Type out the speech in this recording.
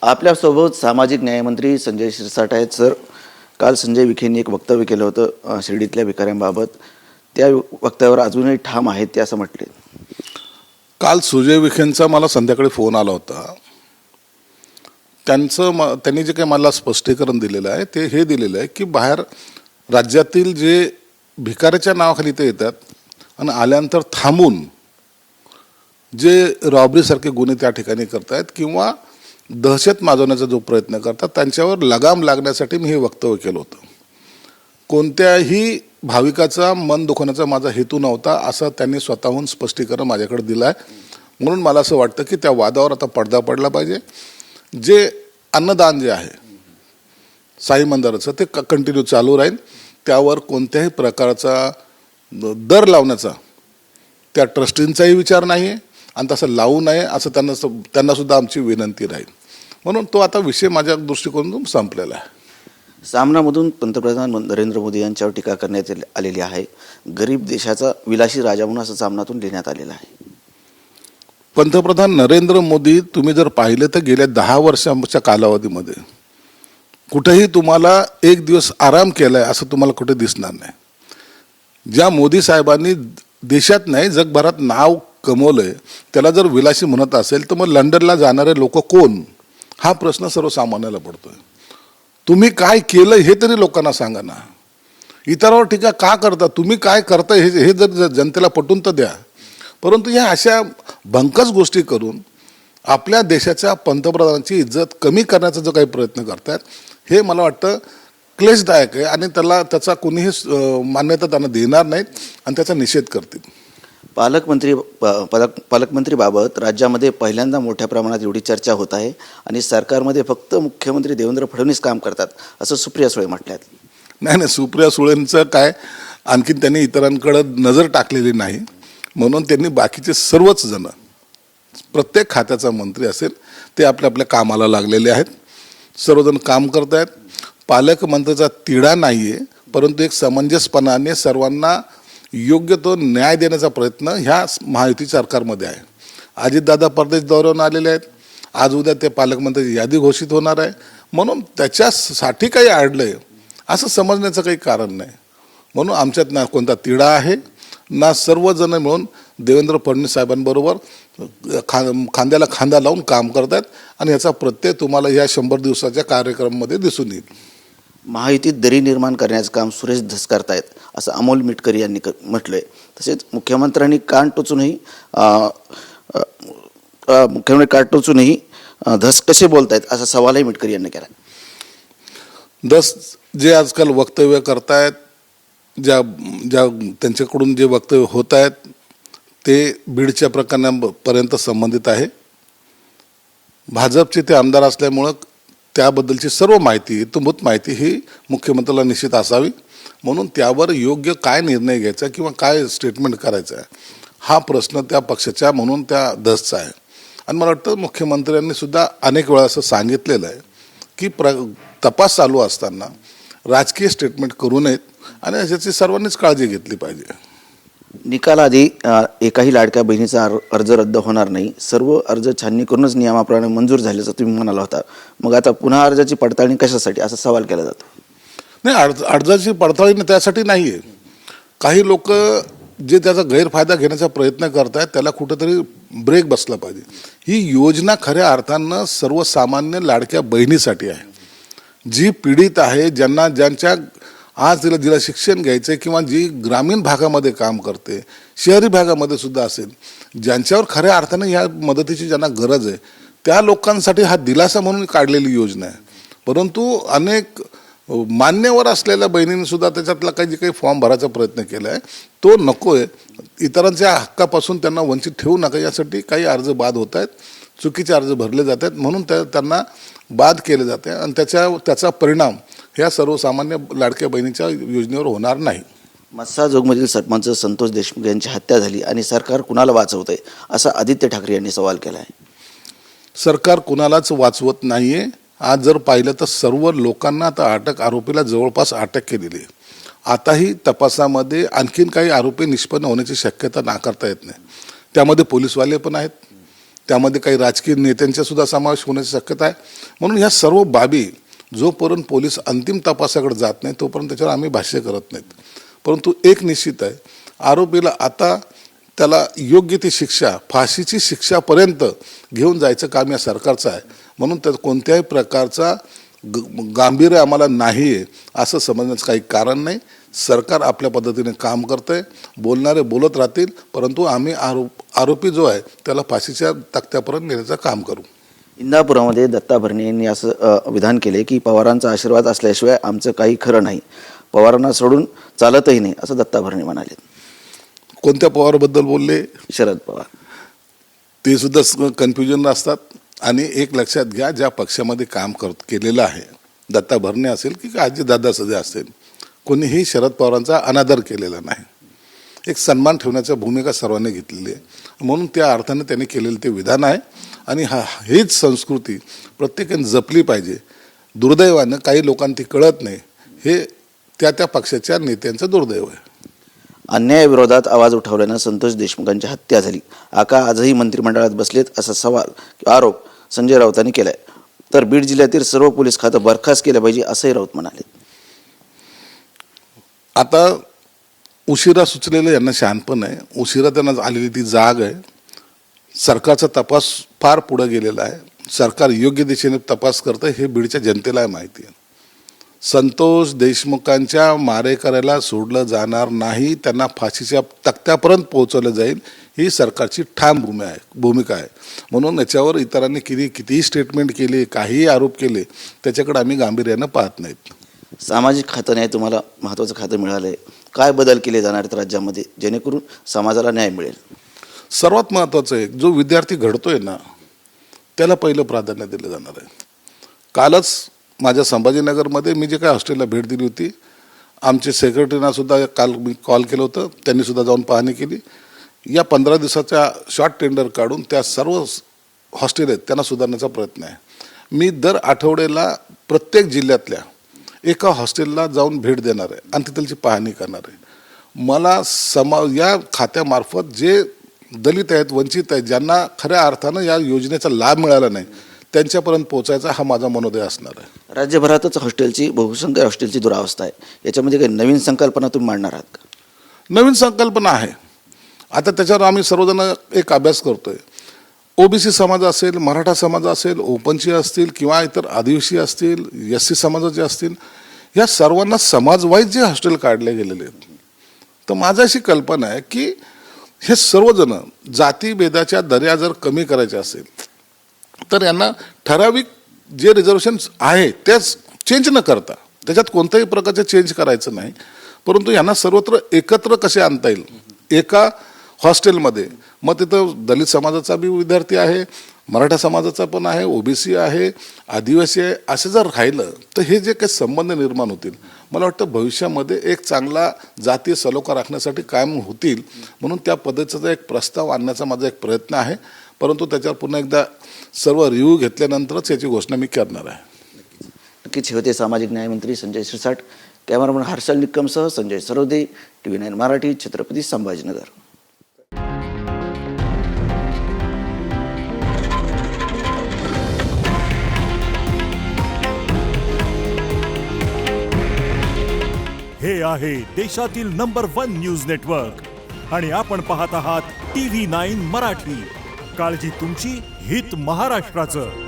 आपल्यासोबत सामाजिक न्यायमंत्री संजय शिरसाट आहेत. सर, काल संजय विखेंनी एक वक्तव्य केलं होतं शिर्डीतल्या भिकाऱ्यांबाबत. त्या वक्तव्यावर अजूनही ठाम आहेत ते असं म्हटले. काल सुजय विखेंचा मला संध्याकाळी फोन आला होता. त्यांनी जे काही मला स्पष्टीकरण दिलेलं आहे ते हे दिलेलं आहे की बाहेर राज्यातील जे भिकाऱ्याच्या नावाखाली ते येतात आणि आल्यानंतर थांबून जे रॉबरीसारखे गुन्हे त्या ठिकाणी करतायत किंवा दहशत माजवण्याचा जो प्रयत्न करतात त्यांच्यावर लगाम लागण्यासाठी मी हे वक्तव्य केलं होतं. कोणत्याही भाविकाचा मन दुखवण्याचा माझा हेतू नव्हता असं त्यांनी स्वतःहून स्पष्टीकरण माझ्याकडे दिलं आहे. म्हणून मला असं वाटतं की त्या वादावर आता पडदा पडला पाहिजे. जे अन्नदान जे आहे साई मंदिराचं ते कंटिन्यू चालू राहील. त्यावर कोणत्याही प्रकारचा दर लावण्याचा त्या ट्रस्टींचाही विचार नाही आहे आणि तसं लावू नये असं त्यांना सुद्धा आमची विनंती राहील. म्हणून तो आता विषय माझ्या दृष्टिकोनातून संपलेला आहे. सामनामधून पंतप्रधान नरेंद्र मोदी यांच्यावर टीका करण्यात आलेली आहे. गरीब देशाचा विलासी राजा म्हणून असं सामनातून लिहिण्यात आलेलं आहे. पंतप्रधान नरेंद्र मोदी तुम्ही जर पाहिलं तर गेल्या 10 वर्षांच्या कालावधीमध्ये कुठेही तुम्हाला एक दिवस आराम केलाय असं तुम्हाला कुठे दिसणार नाही. ज्या मोदी साहेबांनी देशात नाही जगभरात नाव कमवलंय त्याला जर विलासी म्हणत असेल तर मग लंडनला जाणारे लोक कोण हा प्रश्न सर्वसामान्याला पडतोय. तुम्ही काय केलं हे तरी लोकांना सांगा ना. इतरांवर टीका का करता? तुम्ही काय करता हे जर जनतेला पटवून तर द्या. परंतु या अशा भंकस गोष्टी करून आपल्या देशाच्या पंतप्रधानांची इज्जत कमी करण्याचा जो काही प्रयत्न करतात हे मला वाटतं क्लेशदायक आहे आणि त्याचा कोणीही मान्यता त्यांना देणार नाहीत आणि त्याचा निषेध करतील. पालकमंत्रीबाबत राज्यामध्ये पहिल्यांदा मोठ्या प्रमाणात एवढी चर्चा होत आहे आणि सरकारमध्ये फक्त मुख्यमंत्री देवेंद्र फडणवीस काम करतात असं सुप्रिया सुळे म्हटल्यात. नाही, सुप्रिया सुळेंचं काय आणखीन त्यांनी इतरांकडे नजर टाकलेली नाही. म्हणून त्यांनी बाकीचे सर्वच जण प्रत्येक खात्याचा मंत्री असेल ते आपल्या आपल्या कामाला लागलेले आहेत. सर्वजण काम करत आहेत. पालकमंत्र्याचा तिढा नाही आहे परंतु एक समंजसपणाने सर्वांना योग्य तो न्याय देण्याचा प्रयत्न ह्या महायुती सरकारमध्ये आहे. अजितदादा परदेश दौऱ्यावर आलेले आहेत. आज उद्या ते पालकमंत्र्याची यादी घोषित होणार आहे. म्हणून त्याच्यासाठी काही अडलंय असं समजण्याचं काही कारण नाही. म्हणून आमच्यात ना कोणता तिढा आहे ना सर्वजण मिळून देवेंद्र फडणवीस साहेबांबरोबर खांद्याला खांदा लावून काम करत आहेत आणि याचा प्रत्यय तुम्हाला या 100 दिवसाच्या कार्यक्रमामध्ये दिसून येईल. महायुतीत दरी निर्माण करण्याचं काम सुरेश धस करतायत असं अमोल मिटकरी यांनी म्हटलंय. तसेच मुख्यमंत्र्यांनी कान टोचूनही धस कसे बोलतायत असा सवालही मिटकरी यांनी केला. धस जे आजकाल वक्तव्य करतायत ज्या त्यांच्याकडून जे वक्तव्य होत आहेत ते बीडच्या प्रकरणापर्यंत संबंधित आहे. भाजपचे ते आमदार असल्यामुळं त्याबद्दलची सर्व माहिती इत्थंभूत माहिती ही मुख्यमंत्र्याला निश्चित असावी. म्हणून त्यावर योग्य काय निर्णय घ्यायचा किंवा काय स्टेटमेंट करायचं आहे हा प्रश्न त्या पक्षाच्या म्हणून त्या धसचा आहे. आणि मला वाटतं मुख्यमंत्र्यांनी सुद्धा अनेक वेळा असं सांगितलेलं आहे की तपास चालू असताना राजकीय स्टेटमेंट करू नयेत आणि याची सर्वांनीच काळजी घेतली पाहिजे. निकालाआधी एकाही लाडक्या बहिणीचा अर्ज रद्द होणार नाही. सर्व अर्ज छाननी करूनच नियमाप्रमाणे मंजूर झाल्याचं तुम्ही म्हणाला होता. मग आता पुन्हा अर्जाची पडताळणी कशासाठी असा सवाल केला जातो. नाही, अर्जाची पडताळणी त्यासाठी नाही आहे. काही लोक जे त्याचा गैरफायदा घेण्याचा प्रयत्न करतायत त्याला कुठंतरी ब्रेक बसला पाहिजे. ही योजना खऱ्या अर्थानं सर्वसामान्य लाडक्या बहिणीसाठी आहे. जी पीडित आहे ज्यांच्या आज जिला शिक्षण घ्यायचं आहे किंवा जी ग्रामीण भागामध्ये काम करते शहरी भागामध्ये सुद्धा असेल ज्यांच्यावर खऱ्या अर्थानं ह्या मदतीची ज्यांना गरज आहे त्या लोकांसाठी हा दिलासा म्हणून काढलेली योजना आहे. परंतु अनेक मान्यवर असलेल्या बहिणींनी सुद्धा त्याच्यातला काही फॉर्म भरायचा प्रयत्न केला आहे तो नको आहे. इतरांच्या हक्कापासून त्यांना वंचित ठेवू नका यासाठी काही अर्ज बाद होत आहेत. चुकीचे अर्ज भरले जात आहेत म्हणून त्यांना बाद केले जाते आणि त्याचा परिणाम ह्या सर्वसामान्य लाडक्या बहिणीच्या योजनेवर होणार नाही. मस्साजोगमधील सरपंच संतोष देशमुख यांची हत्या झाली आणि सरकार कुणाला वाचवतंय असा आदित्य ठाकरे यांनी सवाल केला आहे. सरकार कुणालाच वाचवत नाहीये. आज जर पाहिलं तर सर्व लोकांना आता आरोपीला जवळपास अटक केलेली आहे. आताही तपासामध्ये आणखीन काही आरोपी निष्पन्न होण्याची शक्यता नाकारता येत नाही. त्यामध्ये पोलीसवाले पण आहेत, त्यामध्ये काही राजकीय नेत्यांचा सुद्धा समावेश होण्याची शक्यता आहे. म्हणून ह्या सर्व बाबी जोपर्यंत पोलीस अंतिम तपासाकडे जात नाही तोपर्यंत त्याच्यावर आम्ही भाष्य करत नाहीत. परंतु एक निश्चित आहे, आरोपीला आता त्याला योग्य ती शिक्षा, फाशीची शिक्षापर्यंत घेऊन जायचं काम या सरकारचं आहे. म्हणून त्यात कोणत्याही प्रकारचा गांभीर्य आम्हाला नाही आहे असं समजण्याचं काही कारण नाही. सरकार आपल्या पद्धतीने काम करतंय, बोलणारे बोलत राहतील, परंतु आम्ही आरोपी जो आहे त्याला फाशीच्या तख्त्यापर्यंत नेण्याचं काम करू. इंदापुरामध्ये दत्ता भरणे यांनी असं विधान केले की पवारांचा आशीर्वाद असल्याशिवाय आमचं काही खरं नाही, पवारांना सोडून चालतही नाही, असं दत्ता भरणे म्हणाले. कोणत्या पवारबद्दल बोलले? शरद पवार. ते सुद्धा कन्फ्युजन असतात. आणि एक लक्षात घ्या, ज्या पक्षामध्ये काम केलेलं आहे, दत्ता भरणे असेल की अजितदादा सध्या असेल, कोणीही शरद पवारांचा अनादर केलेला नाही. एक सन्मान ठेवण्याची भूमिका सर्वांनी घेतलेली आहे. म्हणून त्या अर्थाने त्यांनी केलेलं ते विधान आहे. आणि हीच संस्कृती प्रत्येकाने जपली पाहिजे. दुर्दैवानं काही लोकांना ती कळत नाही. हे त्या पक्षाच्या नेत्यांचं दुर्दैव आहे. अन्यायाविरोधात आवाज उठवल्यानं संतोष देशमुखांची हत्या झाली. आका आजही मंत्रिमंडळात बसलेत असा सवाल किंवा आरोप संजय राऊतांनी केलाय. तर बीड जिल्ह्यातील सर्व पोलीस खातं बरखास्त केलं पाहिजे असंही राऊत म्हणाले. आता उशिरा सुचलेलं यांना शहाणपण आहे. उशिरा त्यांना आलेली ती जाग आहे. सरकारचा तपास फार पुढे गेलेला आहे. सरकार योग्य दिशेने तपास करतं हे बीडच्या जनतेला माहिती आहे. संतोष देशमुखांच्या मारेकऱ्याला सोडलं जाणार नाही, त्यांना फाशीच्या तख्त्यापर्यंत पोहोचवलं जाईल, ही सरकारची ठाम भूमिका आहे. म्हणून याच्यावर इतरांनी कितीही स्टेटमेंट केले, काहीही आरोप केले, त्याच्याकडे आम्ही गांभीर्यानं पाहत नाहीत. सामाजिक खातं न्याय तुम्हाला महत्त्वाचं खातं मिळालं आहे. काय बदल केले जाणार आहेत राज्यामध्ये जेणेकरून समाजाला न्याय मिळेल? सर्वात महत्त्वाचं आहे, जो विद्यार्थी घडतोय ना त्याला पहिलं प्राधान्य दिलं जाणार आहे. कालच माझ्या संभाजीनगरमध्ये मी जे काय हॉस्टेलला भेट दिली होती, आमचे सेक्रेटरीना सुद्धा काल मी कॉल केलं होतं, त्यांनी सुद्धा जाऊन पाहणी केली. या 15 दिवसाच्या शॉर्ट टेंडर काढून त्या सर्व हॉस्टेल आहेत त्यांना सुधारण्याचा प्रयत्न आहे. मी दर आठवड्याला प्रत्येक जिल्ह्यातल्या एका हॉस्टेलला जाऊन भेट देणार आहे आणि तिथलची पाहणी करणार आहे. मला या खात्यामार्फत जे दलित आहेत, वंचित आहेत, ज्यांना खऱ्या अर्थानं या योजनेचा लाभ मिळाला नाही, त्यांच्यापर्यंत पोहोचायचा हा माझा मनोदय असणार आहे. राज्यभरातच बहुसंख्य हॉस्टेलची दुरावस्था आहे. याच्यामध्ये काही नवीन संकल्पना तुम्ही मांडणार आहात का? नवीन संकल्पना आहे. आता त्याच्यावर आम्ही सर्वजण एक अभ्यास करतोय. ओबीसी समाज असेल, मराठा समाज असेल, ओपनची असतील किंवा इतर आदिवासी असतील, SC समाजाचे असतील, या सर्वांना समाजवाईज जे हॉस्टेल काढले गेलेले आहेत. तर माझी अशी कल्पना आहे की हे सर्वजण जातीभेदाच्या दर्या जर कमी करायच्या असेल तर यांना ठराविक जे रिझर्वेशन आहे तेच चेंज न करता, त्याच्यात कोणत्याही प्रकारचे चेंज करायचं नाही, परंतु यांना सर्वत्र एकत्र कसे आणता येईल एका हॉस्टेलमध्ये. मग तिथं दलित समाजाचा बी विद्यार्थी आहे, मराठा समाजाचा पण आहे, ओबीसी आहे, आदिवासी आहे, असं जर राहिलं तर हे जे काही संबंध निर्माण होतील, मला वाटतं भविष्यामध्ये एक चांगला जातीय सलोखा राखण्यासाठी कायम होतील. म्हणून त्या पद्धतीचा एक प्रस्ताव आणण्याचा माझा एक प्रयत्न आहे. परंतु त्याच्यावर पुन्हा एकदा सर्व रिव्ह्यू घेतल्यानंतरच याची घोषणा मी करणार आहे. नक्कीच हे होते सामाजिक न्यायमंत्री संजय शिरसाट. कॅमेरामन हर्षल निक्कमसह संजय सरोदे, TV9 मराठी, छत्रपती संभाजीनगर. हे आहे देशातील नंबर 1 न्यूज नेटवर्क आणि आपण पाहत आहात TV9 मराठी. काळजी तुमची, हित महाराष्ट्राचं.